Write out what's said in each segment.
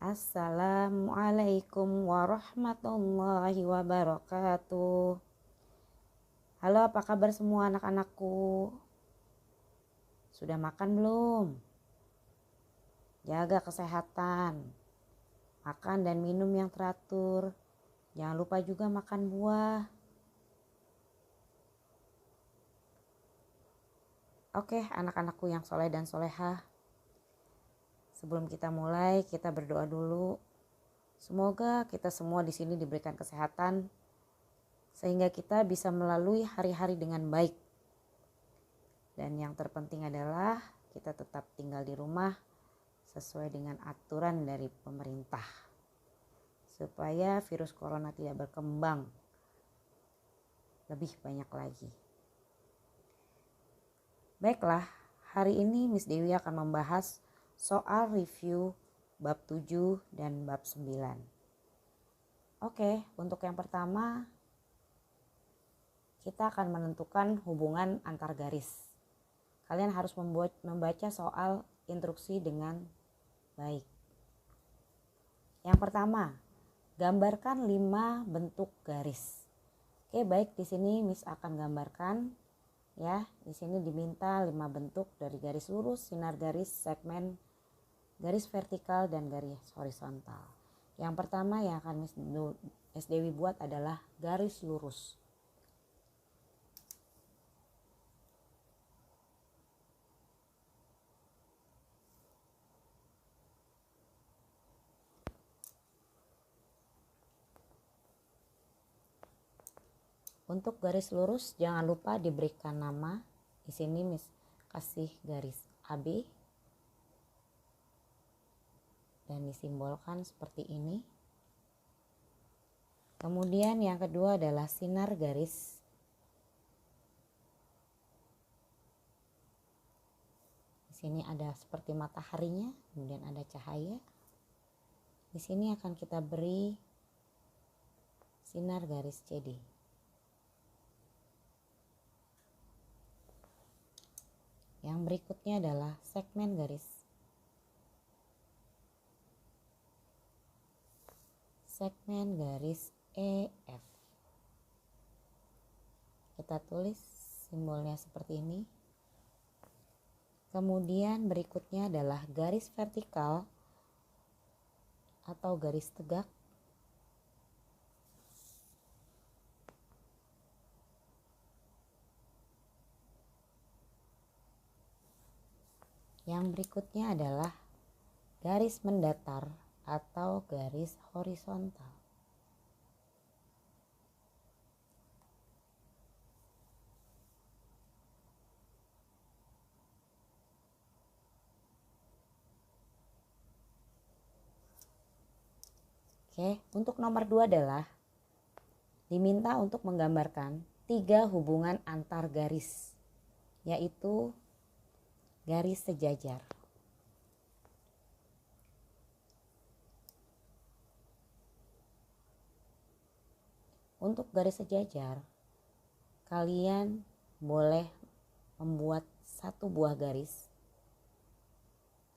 Assalamualaikum warahmatullahi wabarakatuh. Halo, apa kabar semua anak-anakku? Sudah makan belum? Jaga kesehatan. Makan dan minum yang teratur. Jangan lupa juga makan buah. Oke, anak-anakku yang soleh dan solehah. Sebelum kita mulai, kita berdoa dulu. Semoga kita semua di sini diberikan kesehatan sehingga kita bisa melalui hari-hari dengan baik. Dan yang terpenting adalah kita tetap tinggal di rumah sesuai dengan aturan dari pemerintah supaya virus corona tidak berkembang lebih banyak lagi. Baiklah, hari ini Miss Dewi akan membahas soal review bab 7 dan bab 9. Oke, untuk yang pertama kita akan menentukan hubungan antar garis. Kalian harus membaca soal instruksi dengan baik. Yang pertama, gambarkan 5 bentuk garis. Oke, baik, di sini Miss akan gambarkan ya. Di sini diminta 5 bentuk dari garis lurus, sinar garis, segmen, garis vertikal dan garis horizontal. Yang pertama yang akan Miss Dewi buat adalah garis lurus. Untuk garis lurus jangan lupa diberikan nama. Di sini Miss kasih garis AB dan disimbolkan seperti ini. Kemudian yang kedua adalah sinar garis. Di sini ada seperti mataharinya, kemudian ada cahaya. Di sini akan kita beri sinar garis CD. Yang berikutnya adalah segmen garis. Segmen garis EF. Kita tulis simbolnya seperti ini. Kemudian berikutnya adalah garis vertikal atau garis tegak. Yang berikutnya adalah garis mendatar atau garis horizontal. Oke, untuk nomor 2 adalah diminta untuk menggambarkan 3 hubungan antar garis, yaitu garis sejajar. Untuk garis sejajar, kalian boleh membuat 1 buah garis.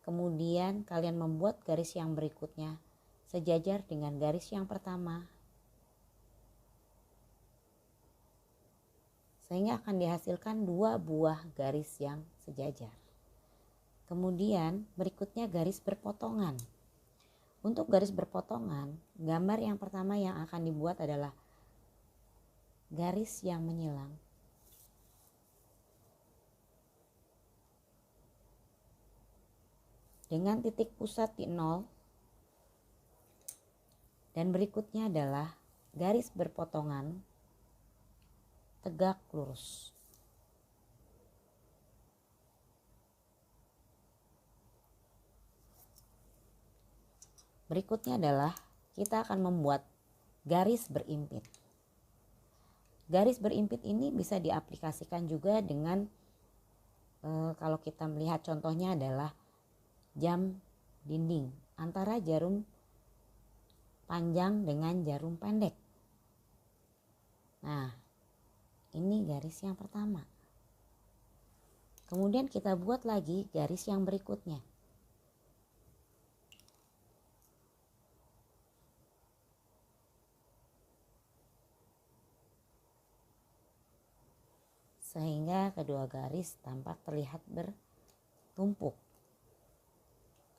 Kemudian kalian membuat garis yang berikutnya sejajar dengan garis yang pertama. Sehingga akan dihasilkan 2 buah garis yang sejajar. Kemudian berikutnya garis berpotongan. Untuk garis berpotongan, gambar yang pertama yang akan dibuat adalah garis yang menyilang. Dengan titik pusat di 0. Dan berikutnya adalah garis berpotongan tegak lurus. Berikutnya adalah kita akan membuat garis berimpit. Garis berimpit ini bisa diaplikasikan juga dengan kalau kita melihat contohnya adalah jam dinding antara jarum panjang dengan jarum pendek. Nah, ini garis yang pertama. Kemudian kita buat lagi garis yang berikutnya. sehingga kedua garis tampak terlihat bertumpuk.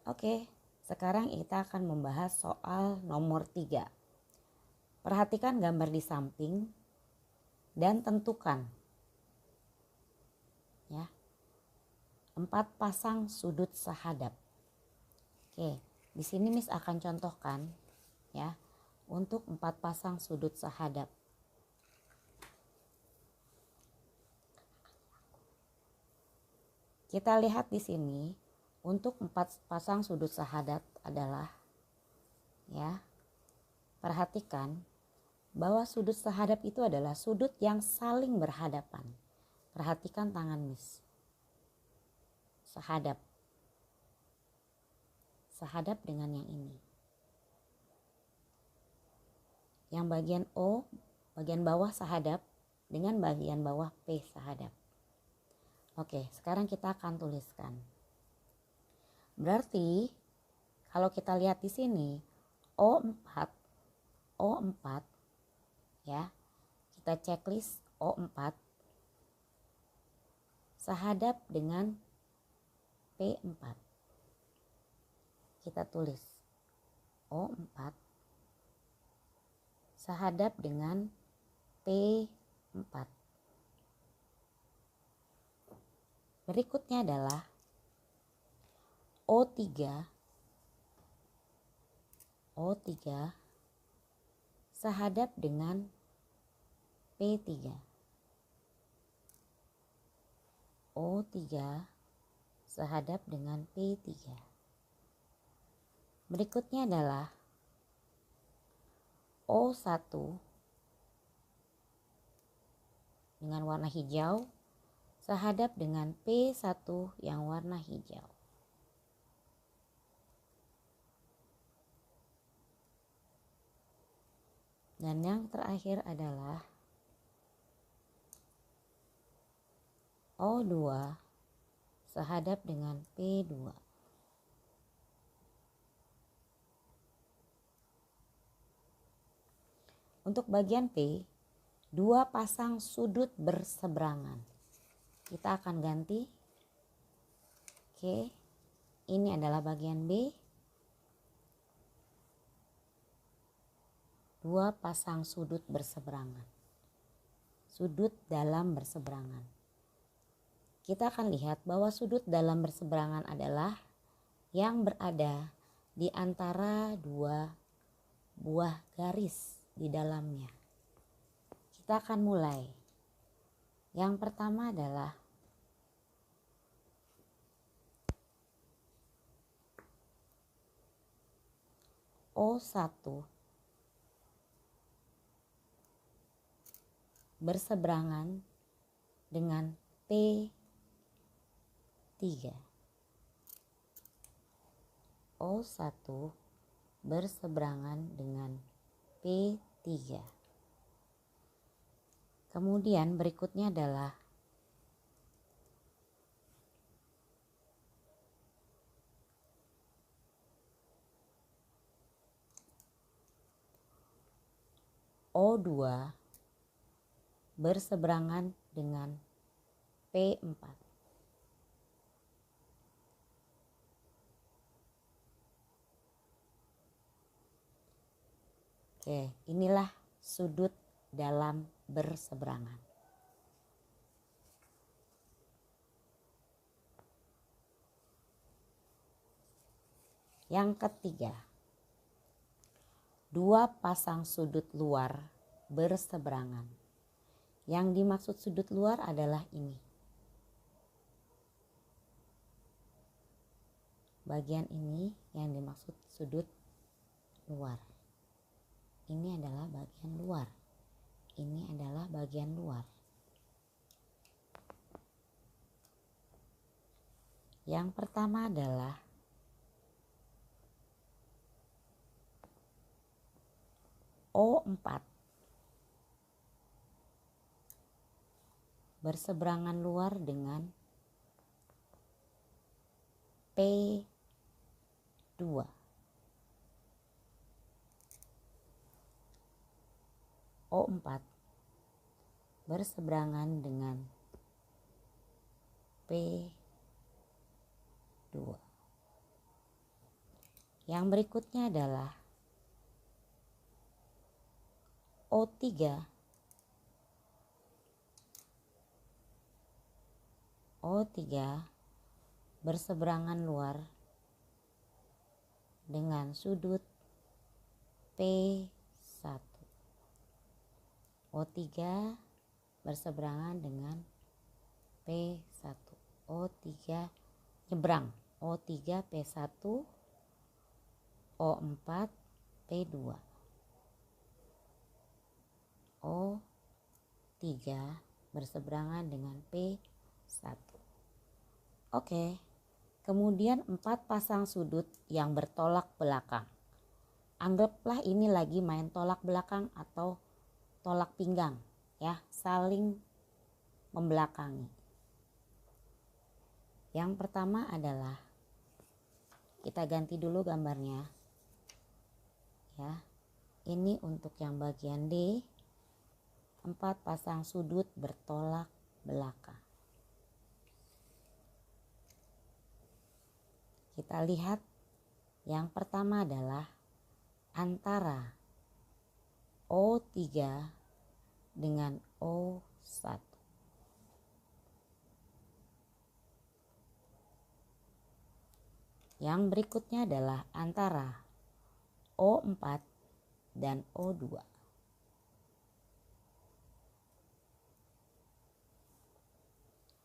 Oke, sekarang kita akan membahas soal nomor 3. Perhatikan gambar di samping dan tentukan ya 4 pasang sudut sahadap. Oke, di sini Miss akan contohkan ya untuk 4 pasang sudut sahadap. Kita lihat di sini untuk 4 pasang sudut sahadap adalah ya, perhatikan bahwa sudut sahadap itu adalah sudut yang saling berhadapan. Perhatikan tangan Miss. Sahadap. Sahadap dengan yang ini. Yang bagian O, bagian bawah sahadap dengan bagian bawah P sahadap. Oke, sekarang kita akan tuliskan. Berarti kalau kita lihat di sini O4 ya. Kita checklist O4 sahadap dengan P4. Kita tulis O4 sahadap dengan P4. Berikutnya adalah O3 sahadap dengan P3. O3 sahadap dengan P3. Berikutnya adalah O1 dengan warna hijau sahadap dengan P1 yang warna hijau. Dan yang terakhir adalah O2 sahadap dengan P2. Untuk bagian P, 2 pasang sudut berseberangan. Kita akan ganti. Oke, ini adalah bagian B. 2 pasang sudut berseberangan. Sudut dalam berseberangan. Kita akan lihat bahwa sudut dalam berseberangan adalah yang berada di antara 2 buah garis di dalamnya. Kita akan mulai. Yang pertama adalah O1 berseberangan dengan P3. O1 berseberangan dengan P3. Kemudian berikutnya adalah O2 berseberangan dengan P4. Oke, inilah sudut dalam berseberangan. Yang ketiga, 2 pasang sudut luar berseberangan. Yang dimaksud sudut luar adalah ini. Bagian ini yang dimaksud sudut luar. Ini adalah bagian luar. Ini adalah bagian luar. Yang pertama adalah O4 berseberangan luar dengan P2. O4 berseberangan dengan P2. Yang berikutnya adalah O3 berseberangan luar dengan sudut P1. O3 berseberangan dengan P1. O3 nyebrang. O3 P1, O4 P2. O3 berseberangan dengan P1. Oke. Kemudian 4 pasang sudut yang bertolak belakang. Anggaplah ini lagi main tolak belakang atau tolak pinggang, ya, saling membelakangi. Yang pertama adalah, kita ganti dulu gambarnya, ya. Ini untuk yang bagian D, 4 pasang sudut bertolak belakang. Kita lihat yang pertama adalah antara O3 dengan O1. Yang berikutnya adalah antara O4 dan O2.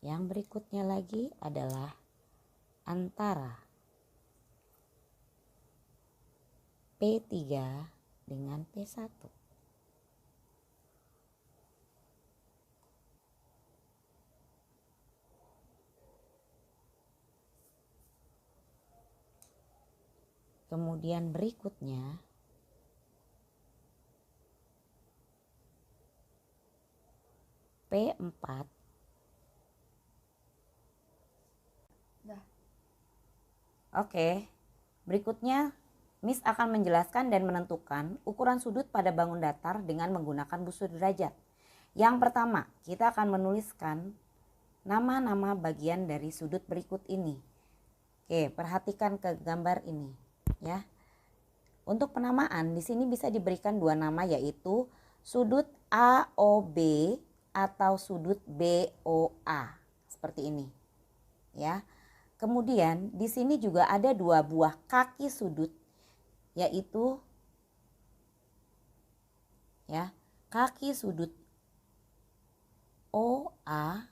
Yang berikutnya lagi adalah antara P3 dengan P1. Kemudian berikutnya P4 Oke, berikutnya Miss akan menjelaskan dan menentukan ukuran sudut pada bangun datar dengan menggunakan busur derajat. Yang pertama, kita akan menuliskan nama-nama bagian dari sudut berikut ini. Oke, perhatikan ke gambar ini, ya. Untuk penamaan di sini bisa diberikan 2 nama, yaitu sudut AOB atau sudut BOA, seperti ini, ya. Kemudian di sini juga ada 2 buah kaki sudut, yaitu, ya, kaki sudut OA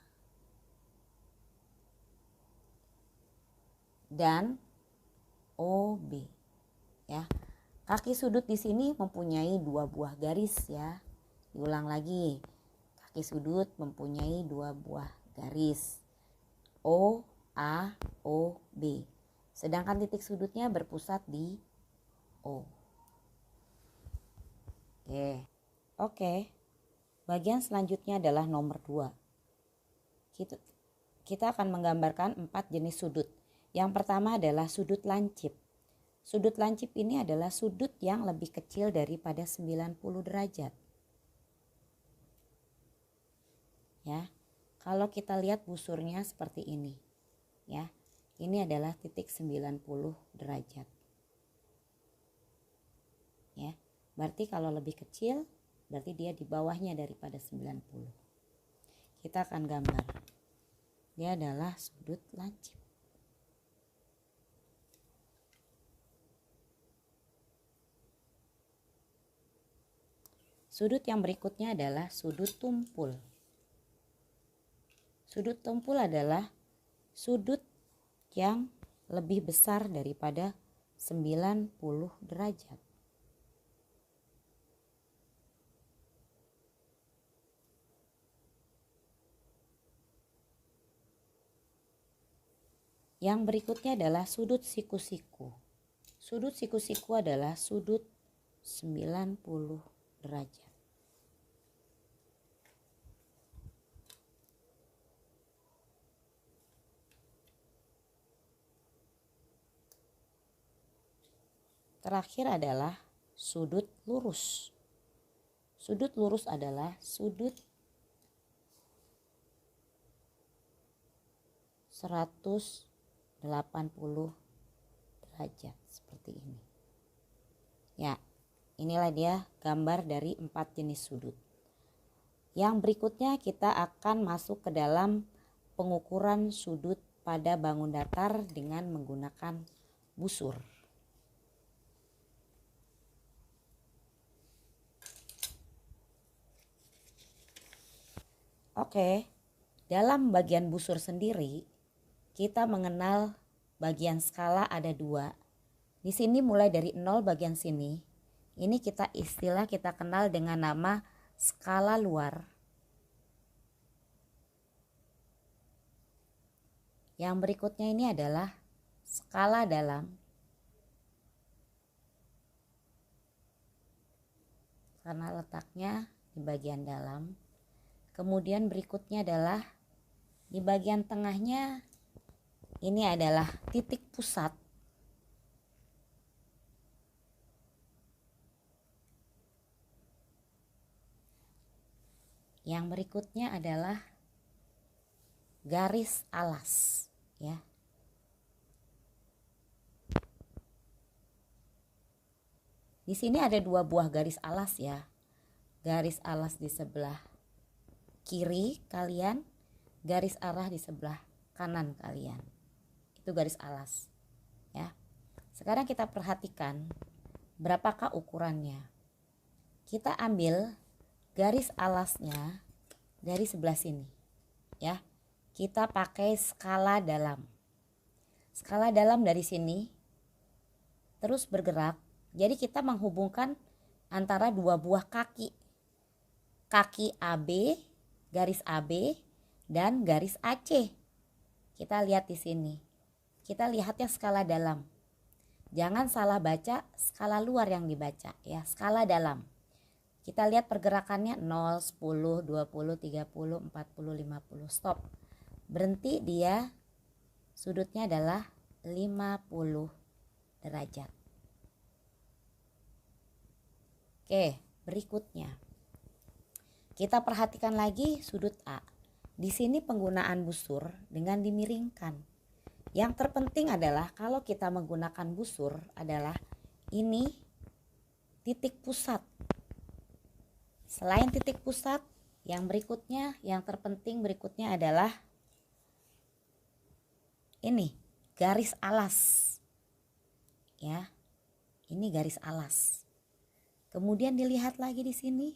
dan OB, ya. Kaki sudut di sini mempunyai 2 buah garis, ya. Diulang lagi. Kaki sudut mempunyai 2 buah garis. O A O B. Sedangkan titik sudutnya berpusat di O. Oke. Bagian selanjutnya adalah nomor 2. Kita akan menggambarkan 4 jenis sudut. Yang pertama adalah sudut lancip. Sudut lancip ini adalah sudut yang lebih kecil daripada 90 derajat. Ya. Kalau kita lihat busurnya seperti ini. Ya, ini adalah titik 90 derajat. Ya, berarti kalau lebih kecil, berarti dia di bawahnya daripada 90. Kita akan gambar. Dia adalah sudut lancip. Sudut yang berikutnya adalah sudut tumpul. Sudut tumpul adalah sudut yang lebih besar daripada 90 derajat. Yang berikutnya adalah sudut siku-siku. Sudut siku-siku adalah sudut 90 derajat. Terakhir adalah sudut lurus. Sudut lurus adalah sudut 180 derajat seperti ini. Ya, inilah dia gambar dari 4 jenis sudut. Yang berikutnya kita akan masuk ke dalam pengukuran sudut pada bangun datar dengan menggunakan busur. Oke, dalam bagian busur sendiri kita mengenal bagian skala ada 2. Di sini mulai dari 0 bagian sini. Ini kita kenal dengan nama skala luar. Yang berikutnya ini adalah skala dalam. Karena letaknya di bagian dalam. Kemudian berikutnya adalah di bagian tengahnya ini adalah titik pusat. Yang berikutnya adalah garis alas, ya. Di sini ada 2 buah garis alas ya. Garis alas di sebelah kiri kalian, garis arah di sebelah kanan kalian. Itu garis alas, ya. Sekarang kita perhatikan berapakah ukurannya. Kita ambil garis alasnya dari sebelah sini, ya. Kita pakai skala dalam. Skala dalam dari sini terus bergerak. Jadi kita menghubungkan antara 2 buah kaki. Kaki AB, garis AB dan garis AC. Kita lihat di sini. Kita lihatnya skala dalam. Jangan salah baca skala luar yang dibaca, ya. Skala dalam. Kita lihat pergerakannya 0, 10, 20, 30, 40, 50. Stop. Berhenti dia. Sudutnya adalah 50 derajat. Oke, berikutnya. Kita perhatikan lagi sudut A. Di sini penggunaan busur dengan dimiringkan. Yang terpenting adalah kalau kita menggunakan busur adalah ini titik pusat. Selain titik pusat, yang berikutnya, yang terpenting berikutnya adalah ini garis alas, ya. Ini garis alas. Kemudian dilihat lagi di sini,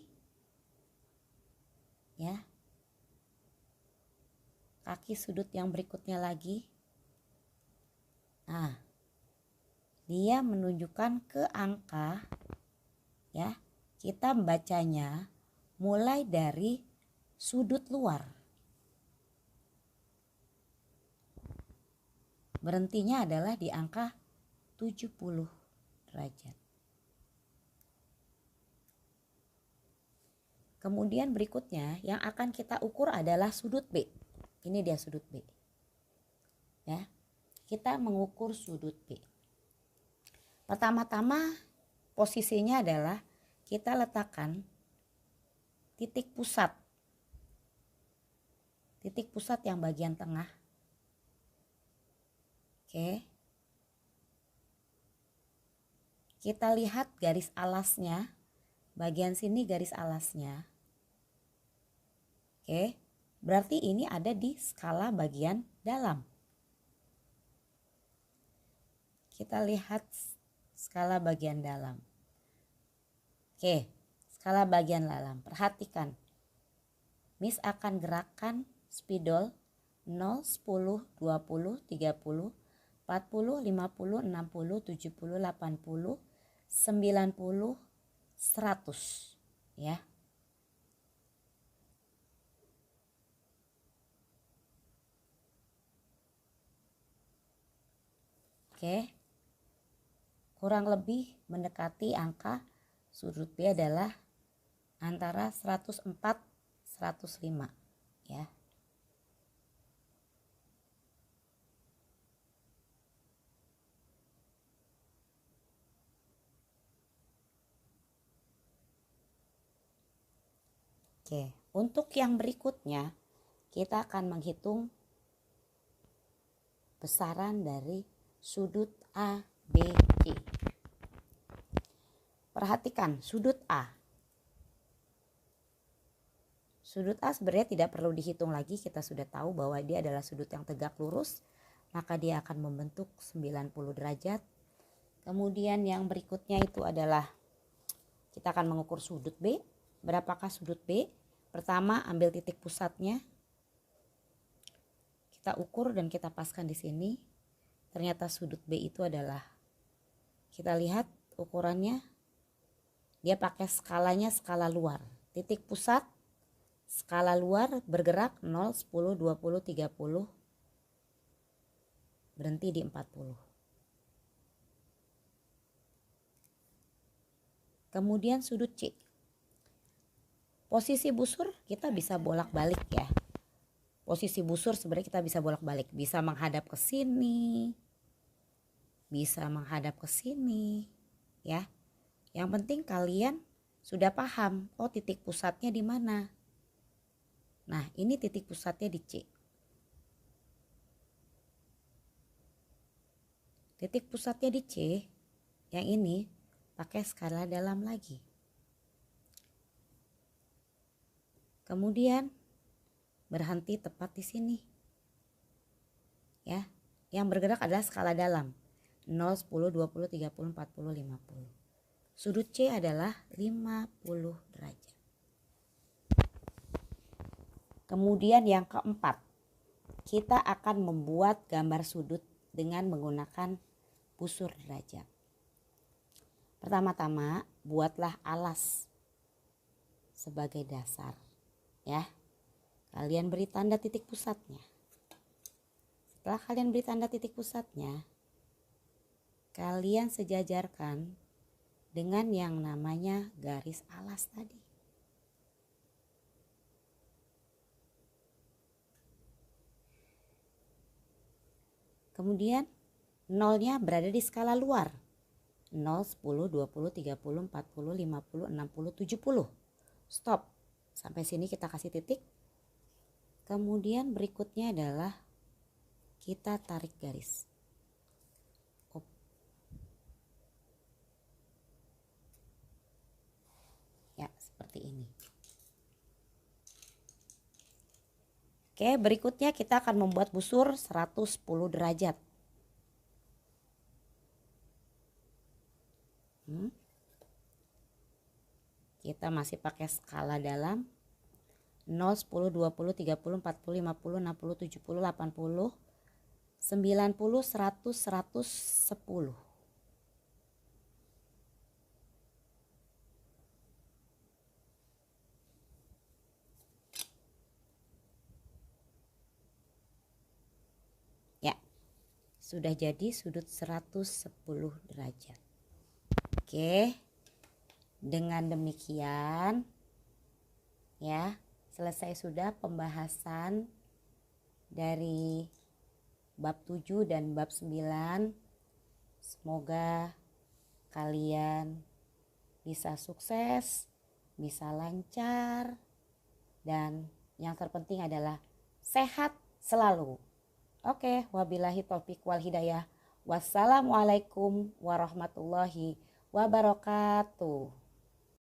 ya. Kaki sudut yang berikutnya lagi. Nah, dia menunjukkan ke angka, ya. Kita membacanya mulai dari sudut luar. Berhentinya adalah di angka 70 derajat. Kemudian berikutnya yang akan kita ukur adalah sudut B. Ini dia sudut B. Ya. Kita mengukur sudut B. Pertama-tama posisinya adalah kita letakkan titik pusat. Titik pusat yang bagian tengah. Oke. Kita lihat garis alasnya. Bagian sini garis alasnya. Oke. Berarti ini ada di skala bagian dalam. Kita lihat skala bagian dalam. Oke, skala bagian dalam. Perhatikan. Miss akan gerakan spidol 0, 10, 20, 30, 40, 50, 60, 70, 80, 90, 100. Ya. Oke. Kurang lebih mendekati angka sudut B adalah antara 104 105, ya. Oke, untuk yang berikutnya kita akan menghitung besaran dari sudut A, B, C. Perhatikan sudut A. Sudut A sebenarnya tidak perlu dihitung lagi, kita sudah tahu bahwa dia adalah sudut yang tegak lurus, maka dia akan membentuk 90 derajat. Kemudian yang berikutnya itu adalah kita akan mengukur sudut B. Berapakah sudut B? Pertama, ambil titik pusatnya. Kita ukur dan kita paskan di sini. Ternyata sudut B itu adalah, kita lihat ukurannya, dia pakai skalanya skala luar. Titik pusat, skala luar bergerak 0, 10, 20, 30, berhenti di 40. Kemudian sudut C. Posisi busur kita bisa bolak-balik ya. Posisi busur sebenarnya kita bisa bolak-balik. Bisa menghadap ke sini, bisa menghadap ke sini ya. Yang penting kalian sudah paham, oh titik pusatnya di mana. Nah, ini titik pusatnya di C. Titik pusatnya di C, yang ini pakai skala dalam lagi. Kemudian berhenti tepat di sini. Ya, yang bergerak adalah skala dalam. 0, 10, 20, 30, 40, 50. Sudut C adalah 50 derajat. Kemudian yang keempat, kita akan membuat gambar sudut dengan menggunakan busur derajat. Pertama-tama buatlah alas sebagai dasar ya. Kalian beri tanda titik pusatnya. Setelah kalian beri tanda titik pusatnya, kalian sejajarkan dengan yang namanya garis alas tadi. Kemudian nolnya berada di skala luar. 0, 10, 20, 30, 40, 50, 60, 70. Stop. Sampai sini kita kasih titik. Kemudian berikutnya adalah kita tarik garis. Ya, seperti ini. Oke, berikutnya kita akan membuat busur 110 derajat. Kita masih pakai skala dalam. 0, 10, 20, 30, 40, 50, 60, 70, 80, 90, 100, 110. Ya, sudah jadi sudut 110 derajat. Oke, dengan demikian ya, selesai sudah pembahasan dari bab 7 dan bab 9. Semoga kalian bisa sukses, bisa lancar, dan yang terpenting adalah sehat selalu. Oke, wabillahi taufik wal hidayah. Wassalamualaikum warahmatullahi wabarakatuh.